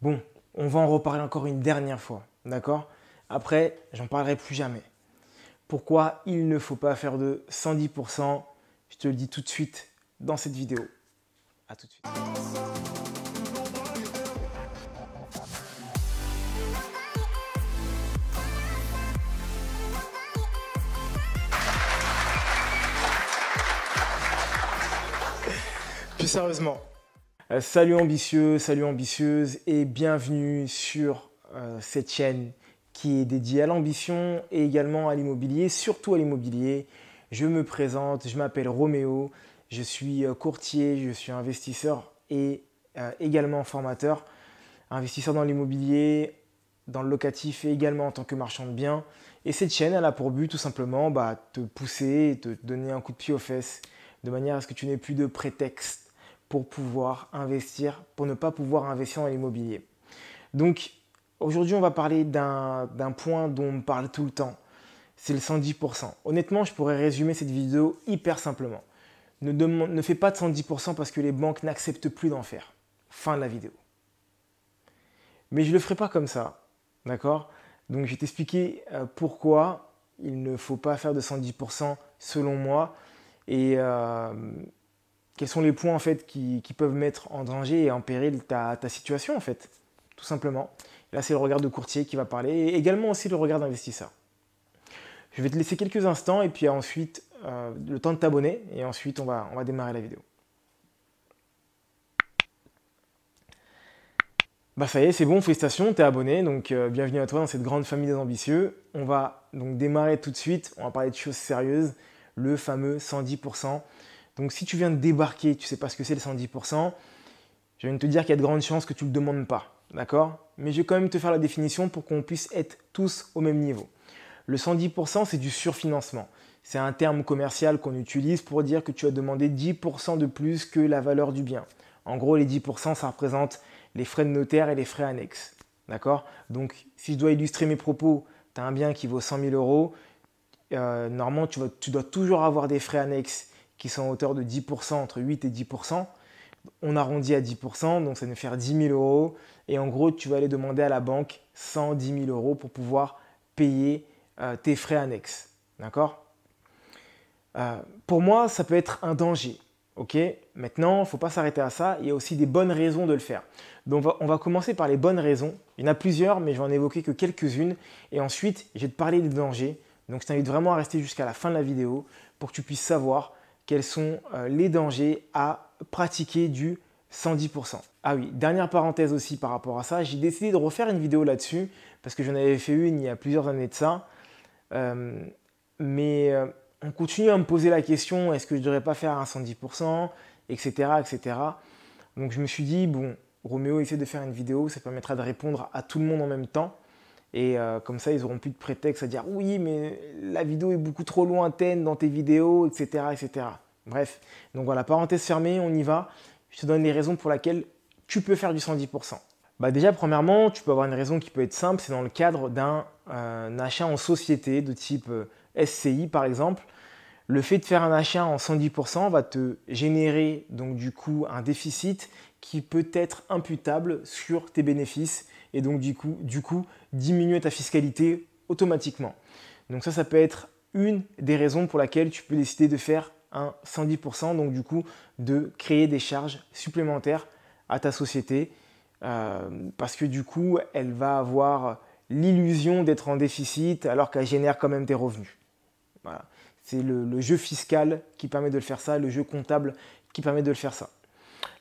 Bon, on va en reparler encore une dernière fois, d'accord? Après, j'en parlerai plus jamais. Pourquoi il ne faut pas faire de 110%? Je te le dis tout de suite dans cette vidéo. À tout de suite. Plus sérieusement, salut ambitieux, salut ambitieuse et bienvenue sur cette chaîne qui est dédiée à l'ambition et également à l'immobilier, surtout à l'immobilier. Je me présente, je m'appelle Roméo, je suis courtier, je suis investisseur et également formateur, investisseur dans l'immobilier, dans le locatif et également en tant que marchand de biens. Et cette chaîne, elle a pour but tout simplement te pousser et te donner un coup de pied aux fesses de manière à ce que tu n'aies plus de prétexte pour pouvoir investir, pour ne pas pouvoir investir dans l'immobilier. Donc aujourd'hui, on va parler d'un point dont on me parle tout le temps, c'est le 110%. Honnêtement, je pourrais résumer cette vidéo hyper simplement. Ne fais pas de 110% parce que les banques n'acceptent plus d'en faire. Fin de la vidéo. Mais je ne le ferai pas comme ça, d'accord? Donc je vais t'expliquer pourquoi il ne faut pas faire de 110% selon moi et quels sont les points en fait qui peuvent mettre en danger et en péril ta situation en fait, tout simplement. Là, c'est le regard de courtier qui va parler et également aussi le regard d'investisseur. Je vais te laisser quelques instants et puis ensuite le temps de t'abonner et ensuite on va démarrer la vidéo. Bah ça y est, c'est bon, félicitations, t'es abonné, donc bienvenue à toi dans cette grande famille des ambitieux. On va donc démarrer tout de suite, on va parler de choses sérieuses, le fameux 110%. Donc si tu viens de débarquer, tu ne sais pas ce que c'est le 110%, je viens de te dire qu'il y a de grandes chances que tu ne le demandes pas, d'accord? Mais je vais quand même te faire la définition pour qu'on puisse être tous au même niveau. Le 110%, c'est du surfinancement. C'est un terme commercial qu'on utilise pour dire que tu as demandé 10% de plus que la valeur du bien. En gros, les 10%, ça représente les frais de notaire et les frais annexes. D'accord? Donc, si je dois illustrer mes propos, tu as un bien qui vaut 100 000 euros. Normalement, tu dois toujours avoir des frais annexes qui sont à hauteur de 10%, entre 8 et 10%. On arrondit à 10%, donc ça nous fait 10 000 euros. Et en gros, tu vas aller demander à la banque 110 000 euros pour pouvoir payer tes frais annexes. D'accord? Pour moi, ça peut être un danger. Ok, maintenant, il ne faut pas s'arrêter à ça. Il y a aussi des bonnes raisons de le faire. Donc, on va commencer par les bonnes raisons. Il y en a plusieurs, mais je vais en évoquer que quelques-unes. Et ensuite, je vais te parler des dangers. Donc, je t'invite vraiment à rester jusqu'à la fin de la vidéo pour que tu puisses savoir quels sont les dangers à pratiquer du 110%. Ah oui, dernière parenthèse aussi par rapport à ça. J'ai décidé de refaire une vidéo là-dessus parce que j'en avais fait une il y a plusieurs années de ça. On continue à me poser la question, est-ce que je ne devrais pas faire un 110%, etc., etc. Donc je me suis dit, bon, Roméo essaie de faire une vidéo, ça permettra de répondre à tout le monde en même temps. Et comme ça, ils n'auront plus de prétexte à dire, oui, mais la vidéo est beaucoup trop lointaine dans tes vidéos, etc., etc. Bref, donc voilà, parenthèse fermée, on y va. Je te donne les raisons pour lesquelles tu peux faire du 110%. Bah déjà, premièrement, tu peux avoir une raison qui peut être simple, c'est dans le cadre d'un achat en société de type SCI par exemple. Le fait de faire un achat en 110% va te générer donc du coup un déficit qui peut être imputable sur tes bénéfices et donc du coup diminuer ta fiscalité automatiquement. Donc ça peut être une des raisons pour laquelle tu peux décider de faire un 110%, donc du coup de créer des charges supplémentaires à ta société parce que du coup elle va avoir l'illusion d'être en déficit alors qu'elle génère quand même des revenus. Voilà. C'est le jeu fiscal qui permet de le faire ça, le jeu comptable qui permet de le faire ça.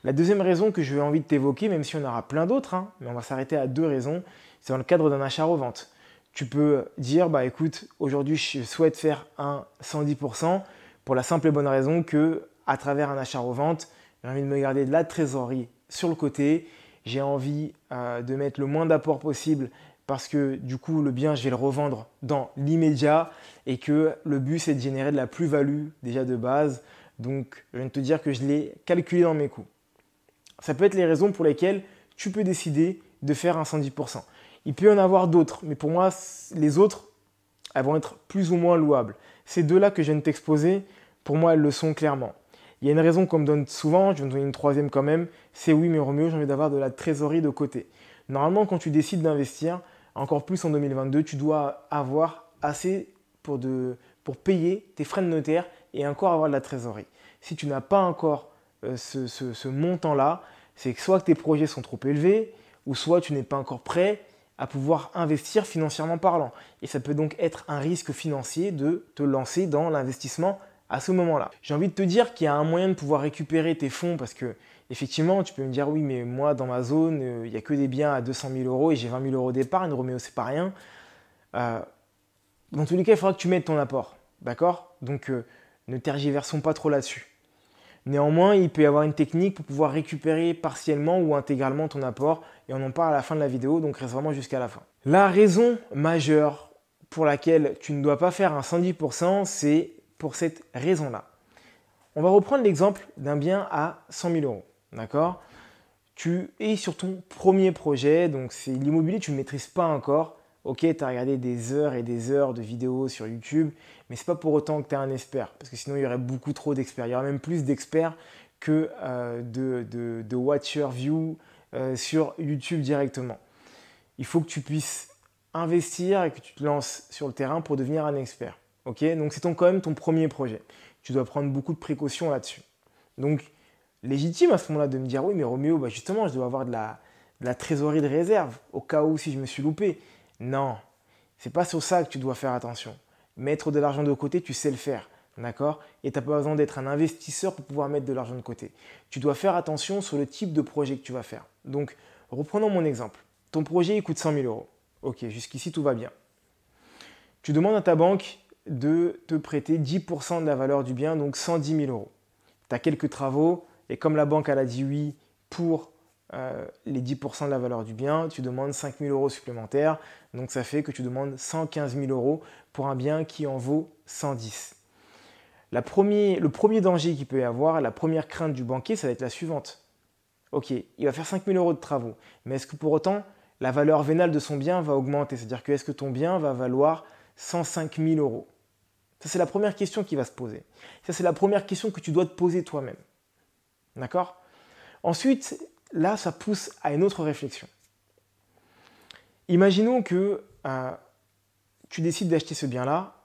La deuxième raison que je vais envie de t'évoquer, même si on aura plein d'autres, mais on va s'arrêter à deux raisons, c'est dans le cadre d'un achat-revente. Tu peux dire, bah écoute, aujourd'hui je souhaite faire un 110% pour la simple et bonne raison que à travers un achat-revente, j'ai envie de me garder de la trésorerie sur le côté, j'ai envie de mettre le moins d'apport possible parce que du coup le bien je vais le revendre dans l'immédiat et que le but c'est de générer de la plus-value déjà de base. Donc je viens de te dire que je l'ai calculé dans mes coûts. Ça peut être les raisons pour lesquelles tu peux décider de faire un 110%. Il peut y en avoir d'autres, mais pour moi les autres elles vont être plus ou moins louables. Ces deux-là que je viens de t'exposer, pour moi elles le sont clairement. Il y a une raison qu'on me donne souvent, je vais me donner une troisième quand même, c'est oui mais Roméo, j'ai envie d'avoir de la trésorerie de côté. Normalement, quand tu décides d'investir, encore plus en 2022, tu dois avoir assez pour payer tes frais de notaire et encore avoir de la trésorerie. Si tu n'as pas encore ce montant-là, c'est que soit que tes projets sont trop élevés, ou soit tu n'es pas encore prêt à pouvoir investir financièrement parlant. Et ça peut donc être un risque financier de te lancer dans l'investissement à ce moment-là. J'ai envie de te dire qu'il y a un moyen de pouvoir récupérer tes fonds parce que effectivement, tu peux me dire oui, mais moi dans ma zone, il n'y a que des biens à 200 000 euros et j'ai 20 000 euros d'épargne, Roméo, c'est pas rien. Dans tous les cas, il faudra que tu mettes ton apport, d'accord? Donc ne tergiversons pas trop là-dessus. Néanmoins, il peut y avoir une technique pour pouvoir récupérer partiellement ou intégralement ton apport et on en parle à la fin de la vidéo, donc reste vraiment jusqu'à la fin. La raison majeure pour laquelle tu ne dois pas faire un 110%, c'est pour cette raison-là. On va reprendre l'exemple d'un bien à 100 000 euros, d'accord? Tu es sur ton premier projet, donc c'est l'immobilier, tu ne maîtrises pas encore. Ok, tu as regardé des heures et des heures de vidéos sur YouTube, mais ce n'est pas pour autant que tu es un expert, parce que sinon il y aurait beaucoup trop d'experts. Il y aurait même plus d'experts que de watcher view sur YouTube directement. Il faut que tu puisses investir et que tu te lances sur le terrain pour devenir un expert. Ok, donc c'est quand même ton premier projet. Tu dois prendre beaucoup de précautions là-dessus. Donc, légitime à ce moment-là de me dire, oui, mais Roméo, bah justement, je dois avoir de la trésorerie de réserve au cas où si je me suis loupé. Non, c'est pas sur ça que tu dois faire attention. Mettre de l'argent de côté, tu sais le faire, d'accord? Et tu n'as pas besoin d'être un investisseur pour pouvoir mettre de l'argent de côté. Tu dois faire attention sur le type de projet que tu vas faire. Donc, reprenons mon exemple. Ton projet, il coûte 100 000 euros. Ok, jusqu'ici, tout va bien. Tu demandes à ta banque de te prêter 10% de la valeur du bien, donc 110 000 euros. Tu as quelques travaux, et comme la banque elle a dit oui pour les 10% de la valeur du bien, tu demandes 5 000 euros supplémentaires. Donc ça fait que tu demandes 115 000 euros pour un bien qui en vaut 110. Le premier danger qu'il peut y avoir, la première crainte du banquier, ça va être la suivante. Ok, il va faire 5 000 euros de travaux, mais est-ce que pour autant la valeur vénale de son bien va augmenter? C'est-à-dire que est-ce que ton bien va valoir 105 000 euros? Ça, c'est la première question qui va se poser. Ça, c'est la première question que tu dois te poser toi-même. D'accord? Ensuite, là, ça pousse à une autre réflexion. Imaginons que tu décides d'acheter ce bien-là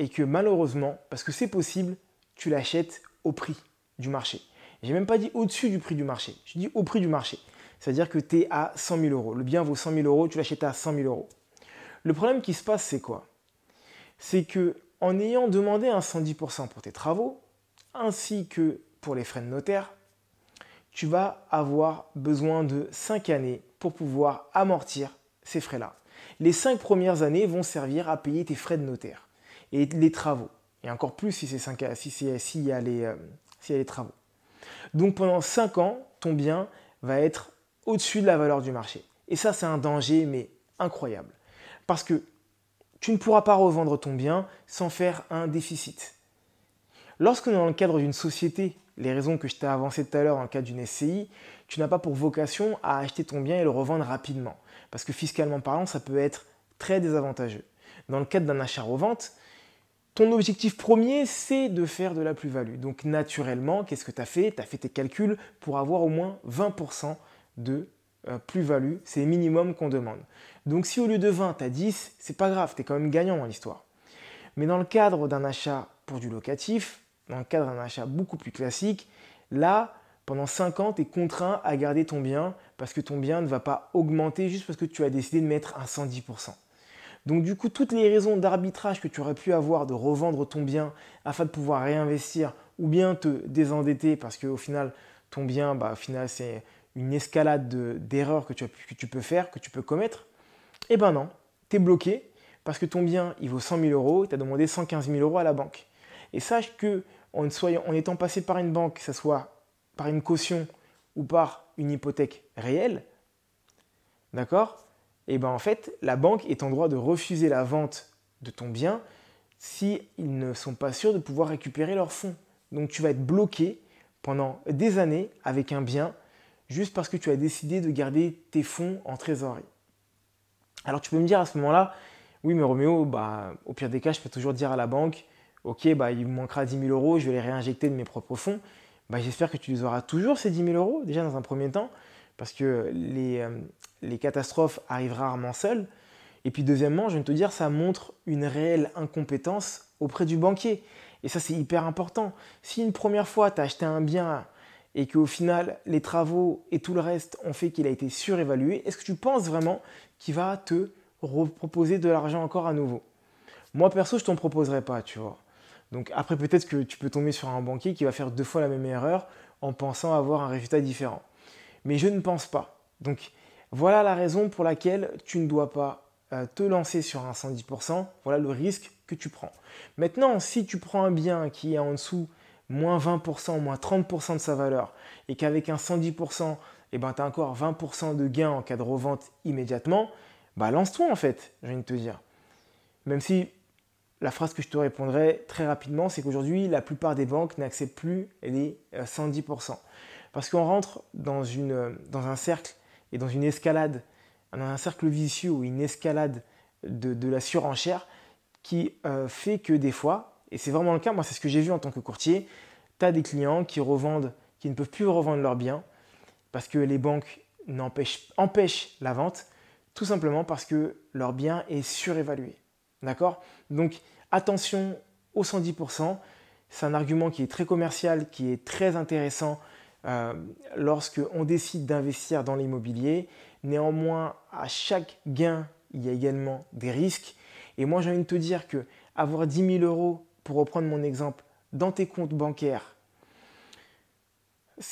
et que malheureusement, parce que c'est possible, tu l'achètes au prix du marché. Je n'ai même pas dit au-dessus du prix du marché, je dis au prix du marché. C'est-à-dire que tu es à 100 000 euros. Le bien vaut 100 000 euros, tu l'achètes à 100 000 euros. Le problème qui se passe, c'est quoi? C'est qu'en ayant demandé un 110% pour tes travaux, ainsi que pour les frais de notaire, tu vas avoir besoin de 5 années pour pouvoir amortir ces frais-là. Les 5 premières années vont servir à payer tes frais de notaire et les travaux. Et encore plus s'il y a les travaux. Donc pendant 5 ans, ton bien va être au-dessus de la valeur du marché. Et ça, c'est un danger, mais incroyable. Parce que tu ne pourras pas revendre ton bien sans faire un déficit. Lorsque dans le cadre d'une société, les raisons que je t'ai avancées tout à l'heure dans le cadre d'une SCI, tu n'as pas pour vocation à acheter ton bien et le revendre rapidement. Parce que fiscalement parlant, ça peut être très désavantageux. Dans le cadre d'un achat-revente, ton objectif premier, c'est de faire de la plus-value. Donc naturellement, qu'est-ce que tu as fait? Tu as fait tes calculs pour avoir au moins 20% de plus-value. C'est le minimum qu'on demande. Donc si au lieu de 20, tu as 10, c'est pas grave, tu es quand même gagnant dans l'histoire. Mais dans le cadre d'un achat pour du locatif, dans le cadre d'un achat beaucoup plus classique, là, pendant 5 ans, tu es contraint à garder ton bien parce que ton bien ne va pas augmenter juste parce que tu as décidé de mettre un 110%. Donc du coup, toutes les raisons d'arbitrage que tu aurais pu avoir de revendre ton bien afin de pouvoir réinvestir ou bien te désendetter parce qu'au final, ton bien, au final, c'est une escalade d'erreurs que tu peux faire, que tu peux commettre. Eh ben non, tu es bloqué parce que ton bien, il vaut 100 000 euros et tu as demandé 115 000 euros à la banque. Et sache qu'en étant passé par une banque, que ce soit par une caution ou par une hypothèque réelle, d'accord? Et bien en fait, la banque est en droit de refuser la vente de ton bien s'ils ne sont pas sûrs de pouvoir récupérer leurs fonds. Donc tu vas être bloqué pendant des années avec un bien juste parce que tu as décidé de garder tes fonds en trésorerie. Alors tu peux me dire à ce moment-là, oui mais Roméo, au pire des cas, je peux toujours dire à la banque, ok, bah, il me manquera 10 000 euros, je vais les réinjecter de mes propres fonds. Bah, j'espère que tu les auras toujours, ces 10 000 euros, déjà dans un premier temps, parce que les catastrophes arrivent rarement seules. Et puis deuxièmement, je viens de te dire, ça montre une réelle incompétence auprès du banquier. Et ça, c'est hyper important. Si une première fois, tu as acheté un bien et qu'au final, les travaux et tout le reste ont fait qu'il a été surévalué, est-ce que tu penses vraiment qu'il va te reproposer de l'argent encore à nouveau? Moi, perso, je ne t'en proposerai pas, tu vois. Donc après, peut-être que tu peux tomber sur un banquier qui va faire 2 fois la même erreur en pensant avoir un résultat différent. Mais je ne pense pas. Donc voilà la raison pour laquelle tu ne dois pas te lancer sur un 110%. Voilà le risque que tu prends. Maintenant, si tu prends un bien qui est en dessous moins 20%, moins 30% de sa valeur et qu'avec un 110%, tu as encore 20% de gain en cas de revente immédiatement, bah lance-toi en fait, j'ai envie de te dire. Même si la phrase que je te répondrai très rapidement, c'est qu'aujourd'hui, la plupart des banques n'acceptent plus les 110%. Parce qu'on rentre dans un cercle et dans une escalade, dans un cercle vicieux ou une escalade de la surenchère qui fait que des fois, et c'est vraiment le cas, moi c'est ce que j'ai vu en tant que courtier, tu as des clients qui ne peuvent plus revendre leurs biens parce que les banques empêchent la vente, tout simplement parce que leur bien est surévalué. D'accord? Donc attention aux 110%, c'est un argument qui est très commercial, qui est très intéressant lorsque on décide d'investir dans l'immobilier. Néanmoins, à chaque gain, il y a également des risques. Et moi, j'ai envie de te dire que avoir 10 000 euros, pour reprendre mon exemple, dans tes comptes bancaires,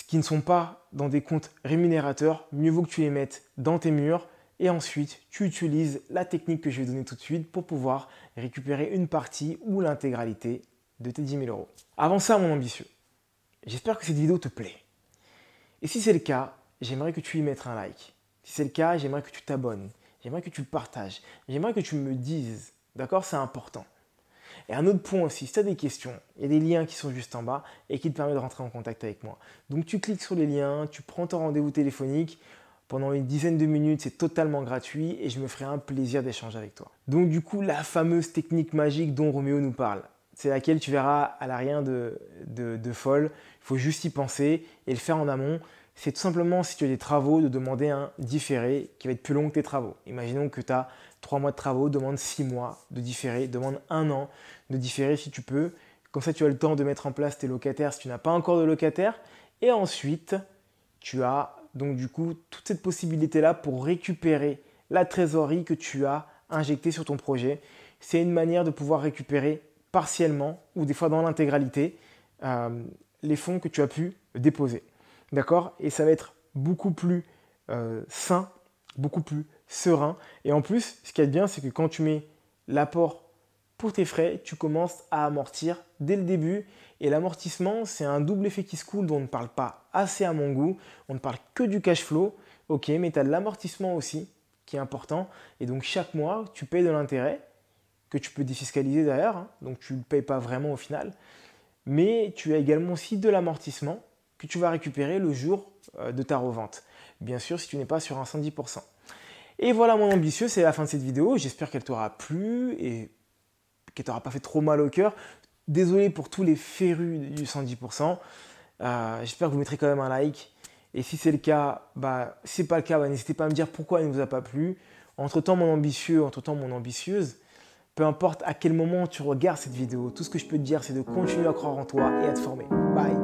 qui ne sont pas dans des comptes rémunérateurs, mieux vaut que tu les mettes dans tes murs et ensuite tu utilises la technique que je vais donner tout de suite pour pouvoir récupérer une partie ou l'intégralité de tes 10 000 euros. Avant ça, mon ambitieux, j'espère que cette vidéo te plaît. Et si c'est le cas, j'aimerais que tu y mettes un like. Si c'est le cas, j'aimerais que tu t'abonnes. J'aimerais que tu le partages. J'aimerais que tu me dises. D'accord? C'est important. Et un autre point aussi, si tu as des questions, il y a des liens qui sont juste en bas et qui te permettent de rentrer en contact avec moi. Donc tu cliques sur les liens, tu prends ton rendez-vous téléphonique. Pendant une dizaine de minutes, c'est totalement gratuit et je me ferai un plaisir d'échanger avec toi. Donc du coup, la fameuse technique magique dont Roméo nous parle, c'est laquelle tu verras, elle n'a rien de folle. Il faut juste y penser et le faire en amont. C'est tout simplement, si tu as des travaux, de demander un différé qui va être plus long que tes travaux. Imaginons que tu as 3 mois de travaux, demande 6 mois de différé, demande 1 an de différé si tu peux. Comme ça, tu as le temps de mettre en place tes locataires si tu n'as pas encore de locataire. Et ensuite, tu as donc du coup toute cette possibilité-là pour récupérer la trésorerie que tu as injectée sur ton projet. C'est une manière de pouvoir récupérer partiellement ou des fois dans l'intégralité les fonds que tu as pu déposer. D'accord? Et ça va être beaucoup plus sain, beaucoup plus serein. Et en plus, ce qui est bien, c'est que quand tu mets l'apport pour tes frais, tu commences à amortir dès le début. Et l'amortissement, c'est un double effet qui se coule dont on ne parle pas assez à mon goût. On ne parle que du cash flow, ok, mais tu as de l'amortissement aussi qui est important. Et donc chaque mois, tu payes de l'intérêt que tu peux défiscaliser d'ailleurs. Hein, donc tu ne le payes pas vraiment au final. Mais tu as également aussi de l'amortissement que tu vas récupérer le jour de ta revente. Bien sûr, si tu n'es pas sur un 110%. Et voilà mon ambitieux, c'est la fin de cette vidéo. J'espère qu'elle t'aura plu et qu'elle t'aura pas fait trop mal au cœur. Désolé pour tous les férus du 110%. J'espère que vous mettrez quand même un like. Et si c'est le cas, si ce n'est pas le cas, n'hésitez pas à me dire pourquoi il ne vous a pas plu. Entre-temps, mon ambitieux, entre-temps, mon ambitieuse, peu importe à quel moment tu regardes cette vidéo, tout ce que je peux te dire, c'est de continuer à croire en toi et à te former. Bye.